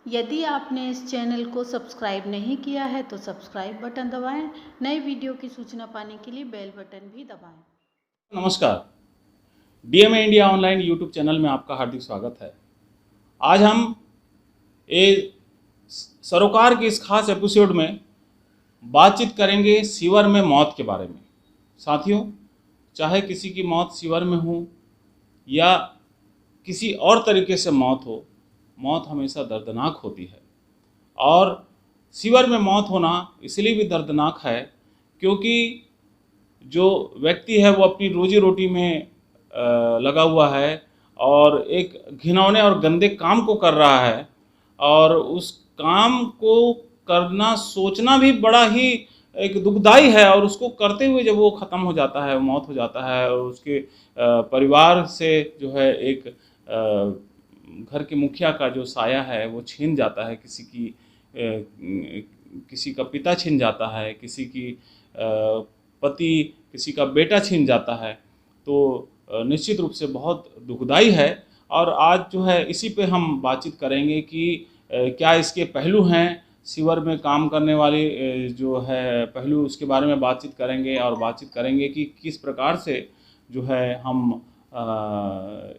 यदि आपने इस चैनल को सब्सक्राइब नहीं किया है तो सब्सक्राइब बटन दबाएं। नए वीडियो की सूचना पाने के लिए बेल बटन भी दबाएं। नमस्कार, DMA India online YouTube channel में आपका हार्दिक स्वागत है। आज हम ए सरोकार के इस खास एपिसोड में बातचीत करेंगे सीवर में मौत के बारे में। साथियों, चाहे किसी की मौत सीवर में हो या किसी और तरीके से मौत हो, मौत हमेशा दर्दनाक होती है। और सीवर में मौत होना इसलिए भी दर्दनाक है क्योंकि जो व्यक्ति है वो अपनी रोजी रोटी में लगा हुआ है और एक घिनौने और गंदे काम को कर रहा है, और उस काम को करना सोचना भी बड़ा ही एक दुखदाई है। और उसको करते हुए जब वो ख़त्म हो जाता है, मौत हो जाता है, और उसके परिवार से जो है एक घर के मुखिया का जो साया है वो छीन जाता है, किसी का पिता छीन जाता है, किसी की पति, किसी का बेटा छीन जाता है, तो निश्चित रूप से बहुत दुखदाई है। और आज जो है इसी पे हम बातचीत करेंगे कि क्या इसके पहलू हैं, सीवर में काम करने वाले जो है पहलू, उसके बारे में बातचीत करेंगे। और बातचीत करेंगे कि किस प्रकार से जो है हम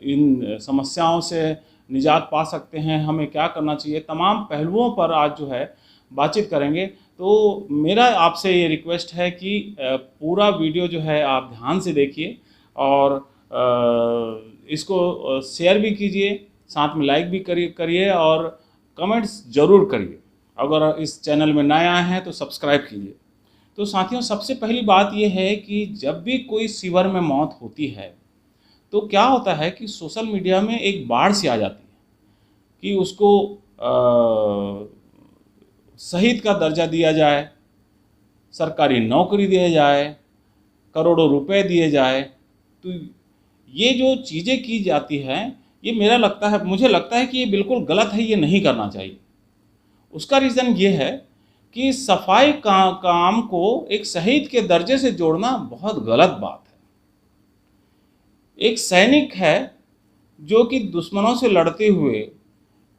इन समस्याओं से निजात पा सकते हैं, हमें क्या करना चाहिए, तमाम पहलुओं पर आज जो है बातचीत करेंगे। तो मेरा आपसे ये रिक्वेस्ट है कि पूरा वीडियो जो है आप ध्यान से देखिए और इसको शेयर भी कीजिए, साथ में लाइक भी करिए और कमेंट्स ज़रूर करिए। अगर इस चैनल में नए आए हैं तो सब्सक्राइब कीजिए। तो साथियों, सबसे पहली बात यह है कि जब भी कोई सीवर में मौत होती है तो क्या होता है कि सोशल मीडिया में एक बाढ़ सी आ जाती है कि उसको शहीद का दर्जा दिया जाए, सरकारी नौकरी दिया जाए, करोड़ों रुपए दिए जाए। तो ये जो चीज़ें की जाती हैं, ये मुझे लगता है कि ये बिल्कुल गलत है, ये नहीं करना चाहिए। उसका रीज़न ये है कि सफाई काम को एक शहीद के दर्जे से जोड़ना बहुत गलत बात है। एक सैनिक है जो कि दुश्मनों से लड़ते हुए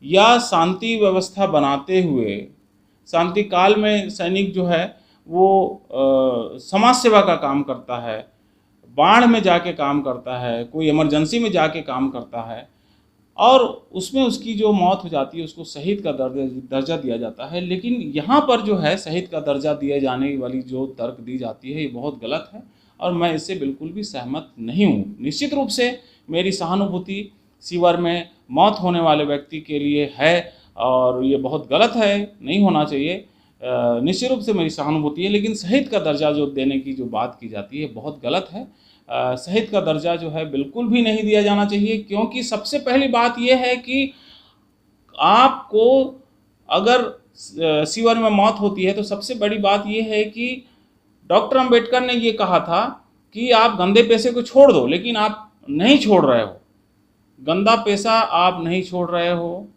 या शांति व्यवस्था बनाते हुए, शांति काल में सैनिक जो है वो समाज सेवा का काम करता है, बाढ़ में जाके काम करता है, कोई इमरजेंसी में जाके काम करता है, और उसमें उसकी जो मौत हो जाती है उसको शहीद का दर्जा दिया जाता है। लेकिन यहाँ पर जो है शहीद का दर्जा दिए जाने वाली जो तर्क दी जाती है, ये बहुत गलत है और मैं इससे बिल्कुल भी सहमत नहीं हूँ। निश्चित रूप से मेरी सहानुभूति सीवर में मौत होने वाले व्यक्ति के लिए है और ये बहुत गलत है, नहीं होना चाहिए। निश्चित रूप से मेरी सहानुभूति है, लेकिन शहीद का दर्जा जो देने की जो बात की जाती है बहुत गलत है। शहीद का दर्जा जो है बिल्कुल भी नहीं दिया जाना चाहिए, क्योंकि सबसे पहली बात यह है कि आपको अगर सीवर में मौत होती है तो सबसे बड़ी बात यह है कि डॉक्टर अंबेडकर ने ये कहा था कि आप गंदे पैसे को छोड़ दो, लेकिन आप नहीं छोड़ रहे हो। गंदा पैसा आप नहीं छोड़ रहे हो,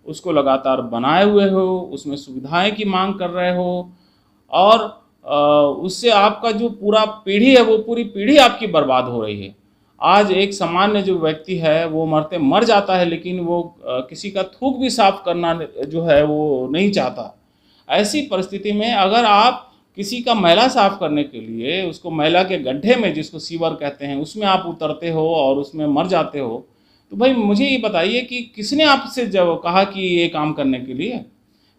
उसको लगातार बनाए हुए हो, उसमें सुविधाएं की मांग कर रहे हो, और उससे आपका जो पूरा पीढ़ी है वो पूरी पीढ़ी आपकी बर्बाद हो रही है। आज एक सामान्य जो व्यक्ति है वो मर जाता है, लेकिन वो किसी का थूक भी साफ करना जो है वो नहीं चाहता। ऐसी परिस्थिति में अगर आप किसी का मैला साफ करने के लिए उसको मैला के गड्ढे में, जिसको सीवर कहते हैं, उसमें आप उतरते हो और उसमें मर जाते हो, तो भाई मुझे ये बताइए कि किसने आपसे जब कहा कि ये काम करने के लिए,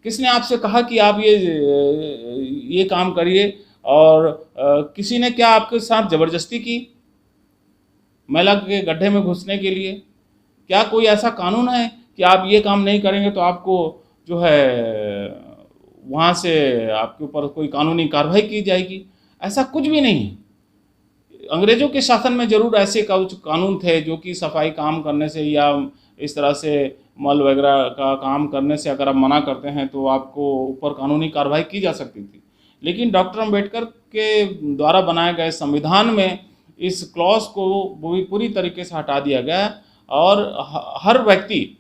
किसने आपसे कहा कि आप ये काम करिए, और किसी ने क्या आपके साथ ज़बरदस्ती की मैला के गड्ढे में घुसने के लिए? क्या कोई ऐसा कानून है कि आप ये काम नहीं करेंगे तो आपको जो है वहाँ से आपके ऊपर कोई कानूनी कार्रवाई की जाएगी? ऐसा कुछ भी नहीं है। अंग्रेज़ों के शासन में ज़रूर ऐसे कुछ कानून थे जो कि सफाई काम करने से या इस तरह से मल वगैरह का काम करने से अगर आप मना करते हैं तो आपको ऊपर कानूनी कार्रवाई की जा सकती थी। लेकिन डॉक्टर अंबेडकर के द्वारा बनाए गए संविधान में इस क्लॉज को पूरी तरीके से हटा दिया गया, और हर व्यक्ति,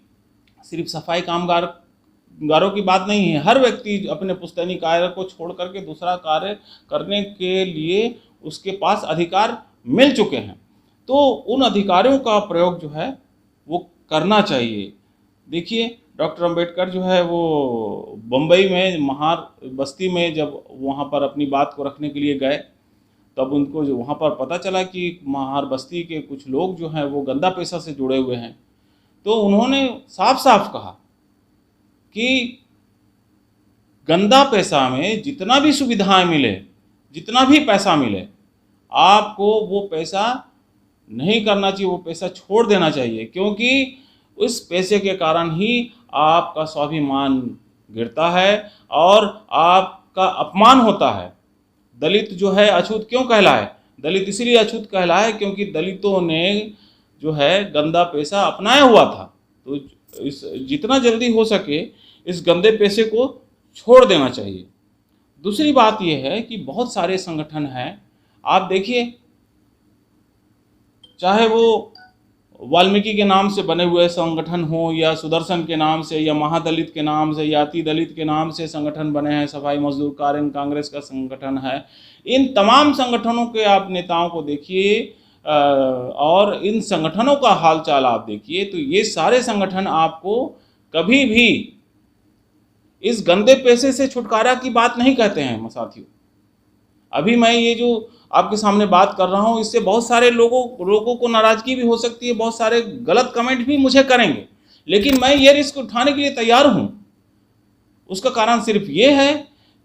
सिर्फ सफाई कामगारों की बात नहीं है, हर व्यक्ति अपने पुश्तैनी कार्य को छोड़ करके दूसरा कार्य करने के लिए उसके पास अधिकार मिल चुके हैं। तो उन अधिकारों का प्रयोग जो है वो करना चाहिए। देखिए, डॉक्टर अंबेडकर जो है वो बम्बई में महार बस्ती में जब वहाँ पर अपनी बात को रखने के लिए गए, तब उनको जो वहाँ पर पता चला कि महार बस्ती के कुछ लोग जो हैं वो गंदा पैसा से जुड़े हुए हैं। तो उन्होंने साफ साफ कहा कि गंदा पैसा में जितना भी सुविधाएं मिले, जितना भी पैसा मिले, आपको वो पैसा नहीं करना चाहिए, वो पैसा छोड़ देना चाहिए, क्योंकि उस पैसे के कारण ही आपका स्वाभिमान गिरता है और आपका अपमान होता है। दलित जो है अछूत क्यों कहलाए? दलित इसलिए अछूत कहलाए क्योंकि दलितों ने जो है गंदा पैसा अपनाया हुआ था। तो इस जितना जल्दी हो सके इस गंदे पैसे को छोड़ देना चाहिए। दूसरी बात यह है कि बहुत सारे संगठन हैं, आप देखिए, चाहे वो वाल्मीकि के नाम से बने हुए संगठन हो या सुदर्शन के नाम से या महादलित के नाम से या अति दलित के नाम से संगठन बने हैं, सफाई मजदूर कार्य कांग्रेस का संगठन है, इन तमाम संगठनों के आप नेताओं को देखिए और इन संगठनों का हालचाल आप देखिए, तो ये सारे संगठन आपको कभी भी इस गंदे पैसे से छुटकारा की बात नहीं कहते हैं साथियों। अभी मैं ये जो आपके सामने बात कर रहा हूँ, इससे बहुत सारे लोगों को नाराजगी भी हो सकती है, बहुत सारे गलत कमेंट भी मुझे करेंगे, लेकिन मैं ये रिस्क उठाने के लिए तैयार हूँ। उसका कारण सिर्फ ये है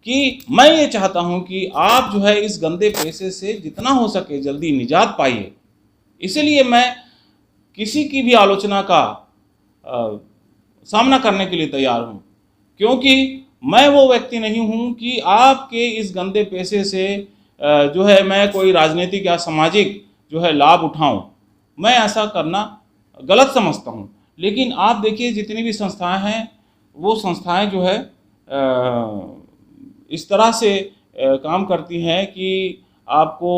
कि मैं ये चाहता हूँ कि आप जो है इस गंदे पैसे से जितना हो सके जल्दी निजात पाइए। इसीलिए मैं किसी की भी आलोचना का सामना करने के लिए तैयार हूँ, क्योंकि मैं वो व्यक्ति नहीं हूँ कि आपके इस गंदे पैसे से जो है मैं कोई राजनीतिक या सामाजिक जो है लाभ उठाऊं। मैं ऐसा करना गलत समझता हूं। लेकिन आप देखिए जितनी भी संस्थाएं हैं, वो संस्थाएं जो है इस तरह से काम करती हैं कि आपको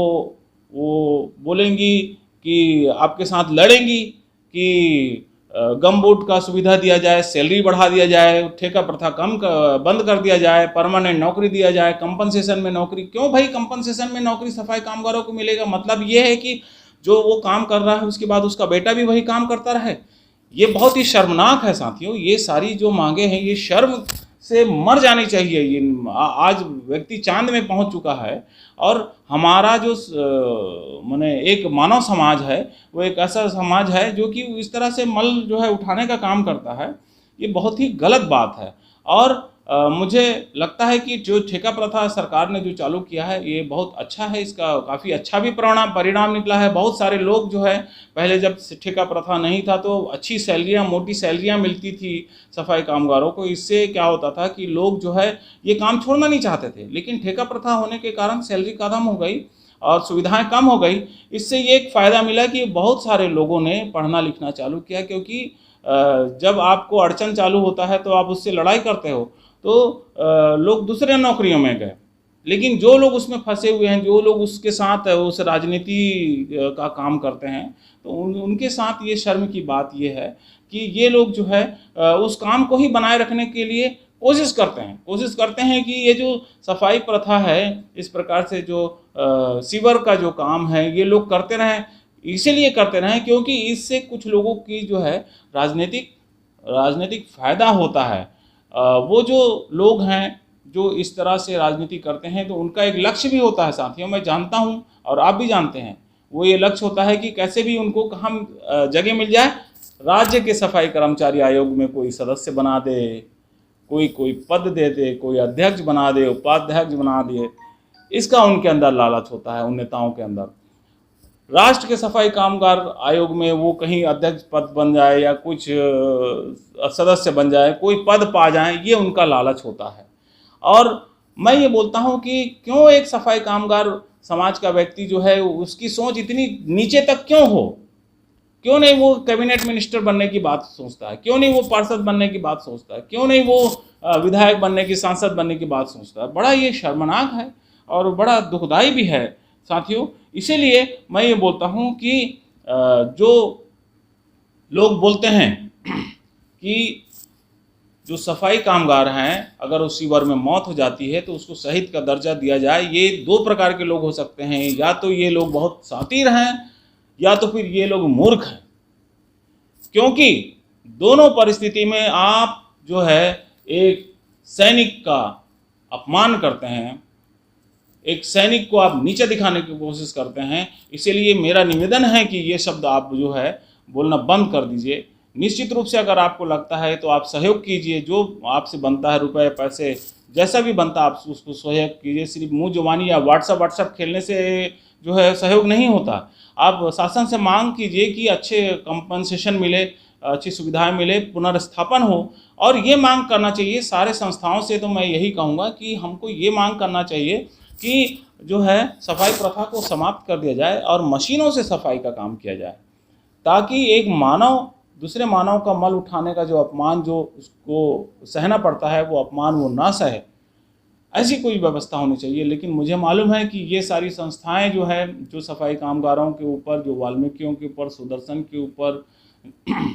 वो बोलेंगी कि आपके साथ लड़ेंगी कि गम बूट का सुविधा दिया जाए, सैलरी बढ़ा दिया जाए, ठेका प्रथा बंद कर दिया जाए, परमानेंट नौकरी दिया जाए, कंपनसेशन में नौकरी। क्यों भाई कंपनसेशन में नौकरी सफाई कामगारों को मिलेगा? मतलब ये है कि जो वो काम कर रहा है उसके बाद उसका बेटा भी वही काम करता रहे। ये बहुत ही शर्मनाक है साथियों। ये सारी जो मांगे हैं ये शर्म से मर जानी चाहिए। ये आज व्यक्ति चांद में पहुंच चुका है और हमारा जो माने एक मानव समाज है वो एक ऐसा समाज है जो कि इस तरह से मल जो है उठाने का काम करता है। ये बहुत ही गलत बात है और मुझे लगता है कि जो ठेका प्रथा सरकार ने जो चालू किया है ये बहुत अच्छा है। इसका काफ़ी अच्छा भी परिणाम निकला है। बहुत सारे लोग जो है पहले जब ठेका प्रथा नहीं था तो अच्छी सैलरियाँ, मोटी सैलरियाँ मिलती थी सफाई कामगारों को। इससे क्या होता था कि लोग जो है ये काम छोड़ना नहीं चाहते थे, लेकिन ठेका प्रथा होने के कारण सैलरी कम हो गई और सुविधाएं कम हो गई। इससे ये एक फ़ायदा मिला कि बहुत सारे लोगों ने पढ़ना लिखना चालू किया, क्योंकि जब आपको अड़चन चालू होता है तो आप उससे लड़ाई करते हो तो लोग दूसरे नौकरियों में गए। लेकिन जो लोग उसमें फंसे हुए हैं, जो लोग उसके साथ उस राजनीति का काम करते हैं, तो उनके साथ ये शर्म की बात ये है कि ये लोग जो है उस काम को ही बनाए रखने के लिए कोशिश करते हैं कि ये जो सफाई प्रथा है, इस प्रकार से जो सीवर का जो काम है ये लोग करते रहें। इसीलिए करते रहें क्योंकि इससे कुछ लोगों की जो है राजनीतिक फ़ायदा होता है। वो जो लोग हैं जो इस तरह से राजनीति करते हैं तो उनका एक लक्ष्य भी होता है साथियों, मैं जानता हूं और आप भी जानते हैं। वो ये लक्ष्य होता है कि कैसे भी उनको कहाँ जगह मिल जाए, राज्य के सफाई कर्मचारी आयोग में कोई सदस्य बना दे, कोई पद दे दे, कोई अध्यक्ष बना दे, उपाध्यक्ष बना दे। इसका उनके अंदर लालच होता है, उन नेताओं के अंदर। राष्ट्र के सफाई कामगार आयोग में वो कहीं अध्यक्ष पद बन जाए या कुछ सदस्य बन जाए, कोई पद पा जाए, ये उनका लालच होता है। और मैं ये बोलता हूँ कि क्यों एक सफाई कामगार समाज का व्यक्ति जो है उसकी सोच इतनी नीचे तक क्यों हो? क्यों नहीं वो कैबिनेट मिनिस्टर बनने की बात सोचता है? क्यों नहीं वो पार्षद बनने की बात सोचता है? क्यों नहीं वो विधायक बनने की, सांसद बनने की बात सोचता है? बड़ा ये शर्मनाक है और बड़ा दुखदाई भी है साथियों। इसीलिए मैं ये बोलता हूँ कि जो लोग बोलते हैं कि जो सफाई कामगार हैं अगर उस सीवर में मौत हो जाती है तो उसको शहीद का दर्जा दिया जाए, ये दो प्रकार के लोग हो सकते हैं। या तो ये लोग बहुत शातिर हैं या तो फिर ये लोग मूर्ख हैं, क्योंकि दोनों परिस्थिति में आप जो है एक सैनिक का अपमान करते हैं, एक सैनिक को आप नीचे दिखाने की कोशिश करते हैं। इसीलिए मेरा निवेदन है कि ये शब्द आप जो है बोलना बंद कर दीजिए। निश्चित रूप से अगर आपको लगता है तो आप सहयोग कीजिए, जो आपसे बनता है रुपए पैसे जैसा भी बनता है आप उसको सहयोग कीजिए। सिर्फ मुँह जुबानी या व्हाट्सएप खेलने से जो है सहयोग नहीं होता। आप शासन से मांग कीजिए कि अच्छे कंपनसेशन मिले, अच्छी सुविधाएं मिले, पुनर्स्थापन हो। और ये मांग करना चाहिए सारे संस्थाओं से। तो मैं यही कहूँगा कि हमको ये मांग करना चाहिए कि जो है सफाई प्रथा को समाप्त कर दिया जाए और मशीनों से सफाई का काम किया जाए, ताकि एक मानव दूसरे मानव का मल उठाने का जो अपमान जो उसको सहना पड़ता है वो अपमान वो ना सहे, ऐसी कोई व्यवस्था होनी चाहिए। लेकिन मुझे मालूम है कि ये सारी संस्थाएं जो है जो सफाई कामगारों के ऊपर, जो वाल्मीकियों के ऊपर, सुदर्शन के ऊपर,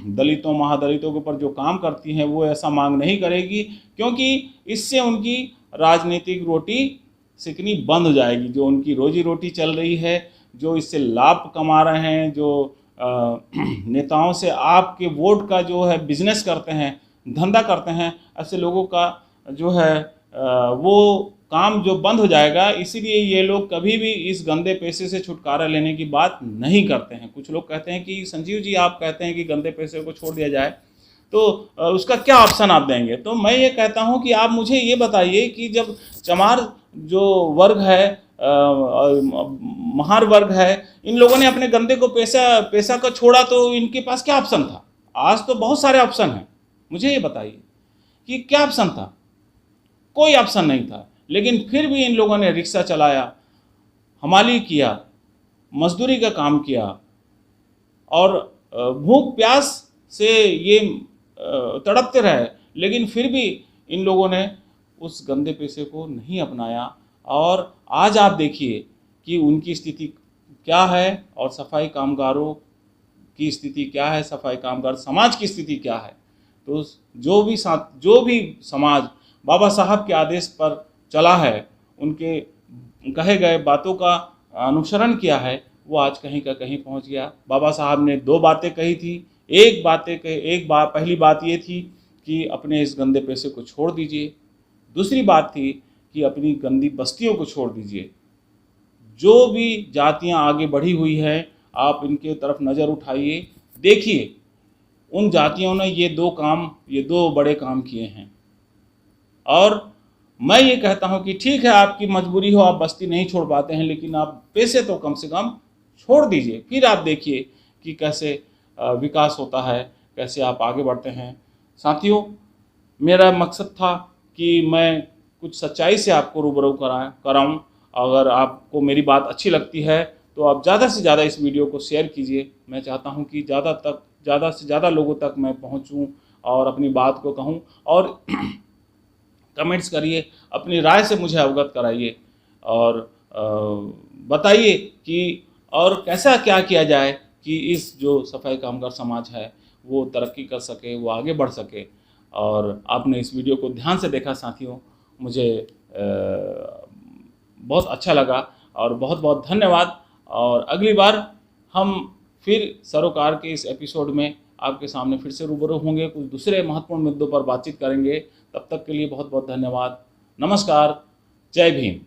दलितों महादलितों के ऊपर जो काम करती हैं वो ऐसा मांग नहीं करेगी, क्योंकि इससे उनकी राजनीतिक रोटी सिकनी बंद हो जाएगी। जो उनकी रोजी रोटी चल रही है, जो इससे लाभ कमा रहे हैं, जो नेताओं से आपके वोट का जो है बिजनेस करते हैं, धंधा करते हैं, ऐसे लोगों का जो है वो काम जो बंद हो जाएगा। इसीलिए ये लोग कभी भी इस गंदे पैसे से छुटकारा लेने की बात नहीं करते हैं। कुछ लोग कहते हैं कि संजीव जी आप कहते हैं कि गंदे पैसे को छोड़ दिया जाए, तो उसका क्या ऑप्शन आप देंगे? तो मैं ये कहता हूँ कि आप मुझे ये बताइए कि जब चमार जो वर्ग है, महार वर्ग है, इन लोगों ने अपने गंदे को पैसा को छोड़ा तो इनके पास क्या ऑप्शन था? आज तो बहुत सारे ऑप्शन हैं, मुझे ये बताइए कि क्या ऑप्शन था? कोई ऑप्शन नहीं था। लेकिन फिर भी इन लोगों ने रिक्शा चलाया, हमाली किया, मजदूरी का काम किया और भूख प्यास से ये तड़पते रहे, लेकिन फिर भी इन लोगों ने उस गंदे पैसे को नहीं अपनाया। और आज आप देखिए कि उनकी स्थिति क्या है और सफाई कामगारों की स्थिति क्या है, सफाई कामगार समाज की स्थिति क्या है। तो जो भी समाज बाबा साहब के आदेश पर चला है, उनके कहे गए बातों का अनुसरण किया है, वो आज कहीं का कहीं पहुंच गया। बाबा साहब ने दो बातें कही थी। पहली बात ये थी कि अपने इस गंदे पैसे को छोड़ दीजिए। दूसरी बात थी कि अपनी गंदी बस्तियों को छोड़ दीजिए। जो भी जातियां आगे बढ़ी हुई है, आप इनके तरफ नज़र उठाइए, देखिए उन जातियों ने ये दो बड़े काम किए हैं। और मैं ये कहता हूँ कि ठीक है आपकी मजबूरी हो, आप बस्ती नहीं छोड़ पाते हैं, लेकिन आप पैसे तो कम से कम छोड़ दीजिए। फिर आप देखिए कि कैसे विकास होता है, कैसे आप आगे बढ़ते हैं। साथियों, मेरा मकसद था कि मैं कुछ सच्चाई से आपको रूबरू कराऊं। अगर आपको मेरी बात अच्छी लगती है तो आप ज़्यादा से ज़्यादा इस वीडियो को शेयर कीजिए। मैं चाहता हूं कि ज़्यादा से ज़्यादा लोगों तक मैं पहुंचूं और अपनी बात को कहूं। और कमेंट्स करिए, अपनी राय से मुझे अवगत कराइए और बताइए कि और कैसा क्या किया जाए कि इस जो सफाई कामगार समाज है वो तरक्की कर सके, वो आगे बढ़ सके। और आपने इस वीडियो को ध्यान से देखा साथियों, मुझे बहुत अच्छा लगा और बहुत बहुत धन्यवाद। और अगली बार हम फिर सरोकार के इस एपिसोड में आपके सामने फिर से रूबरू होंगे, कुछ दूसरे महत्वपूर्ण मुद्दों पर बातचीत करेंगे। तब तक के लिए बहुत बहुत धन्यवाद। नमस्कार, जय भीम।